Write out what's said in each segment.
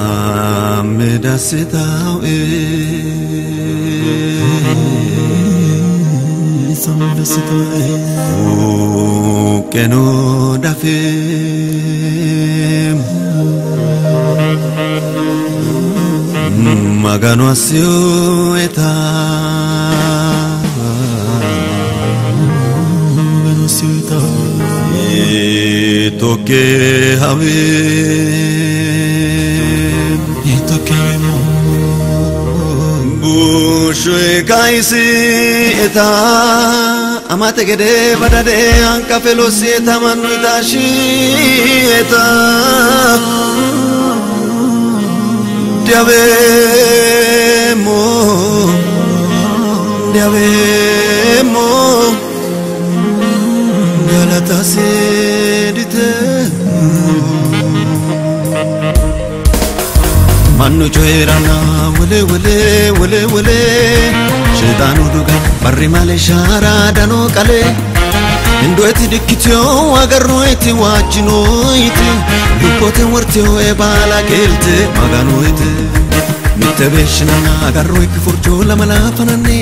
Sameda sitao sameda sitao keno dafem magano asio eta magano asio eta toke have Bushwe kaisi eta amate gede badade anka felosi eta manuitashi eta diavemo galata sedite Manu joirana wale Shedanu duga barri male shara dano kale Indo eti dikityo agarro eti wajino iti Lupote wartyo e bala kelte magano iti Mitebeshna agarro eki forjo la malafanani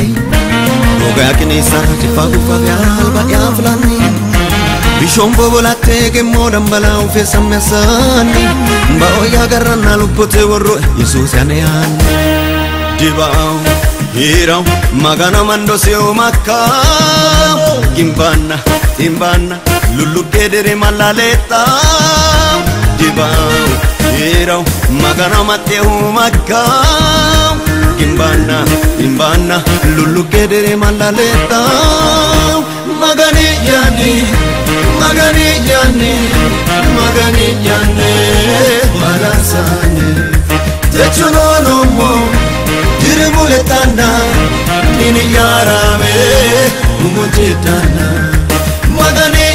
Doga yakini sana tifagu fagya alba yaflani Bishombo volate che modam balau fe samesani Bao ya garana lupote warro Jesus yanean Dibao hirao magana mando seo makka Gimbana timbana lulu kedere malaleta Dibao hirao magana mateo makka Gimbana timbana lulu kedere malaleta Magani jani balasane Techuno no mo dire muletana nini yarame mumutitana Magani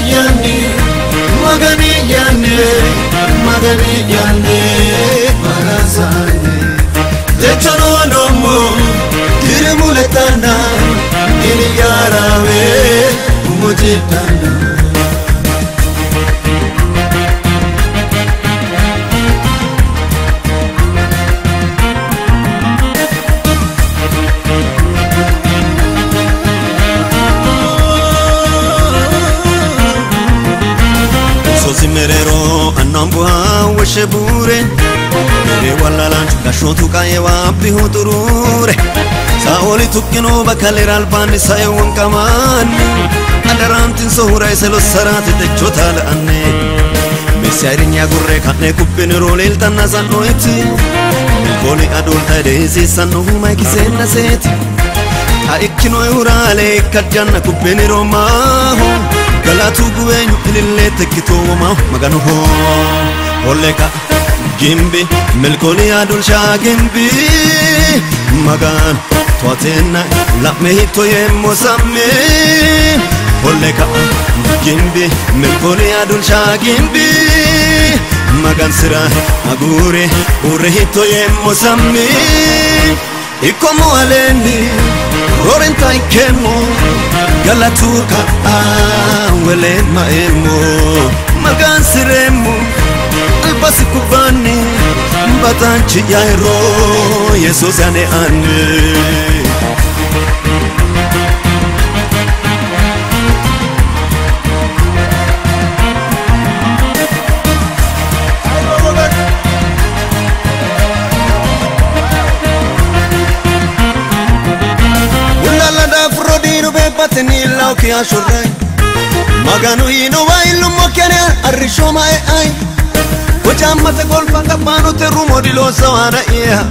jani balasane Techuno no mo dire muletana nini yarame mumutitana Merero anambua weshebure Mere wala lanchu gashotu kaye wapi hoturure Saoli tukino bakalera albani saye wankamani Adarantin sohura iselo sarati techotala anne Mesi airinya gurre kane kubbinero liltanna sannoeti Koli adulta deisi sanno huma ikisena seti Ha ikkino eurale ikkadjanna kubbinero maho Galatu guenyu ilille tekitoma magano ho Oleka gimbi melkoli adulsha gimbi Magan toatena lamme hito yemmo samme Oleka gimbi melkoli adulsha gimbi Magan sira agure ure hito yemmo samme Ikomo aleni Orenta ikemo Galatuka wele maemo Magan siremo Albasi kubani Batanchi yairo Yesus yane ane Bateni lauki ashurai Maganu ino wa ilu mokiane arishoma ai Wajama te golfa kapano te rumo di lo sawana iya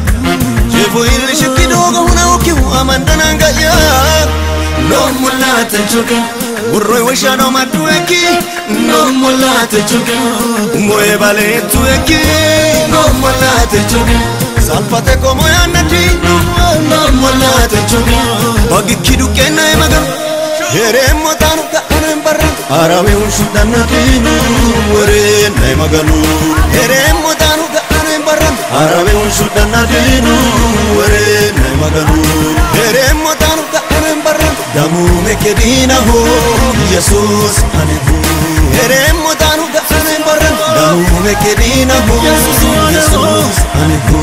Jebu ili shikidogo huna ukihu amandananga ya No mulate chuka Urroi washano matueki No mulate chuka Moe bale tueki No mulate chuka Salfate como yanati No mulate chuka Bagi kidu kena emagan Heremo tanuka anembarra Arawe unshudana kinu Were na emaganu Heremo tanuka anembarra Arawe unshudana kinu Were na emaganu Heremo tanuka anembarra Damu mekedina ho Jesus anebu Heremo tanuka anembarra Damu bekedina hu Yesus Yesus anihu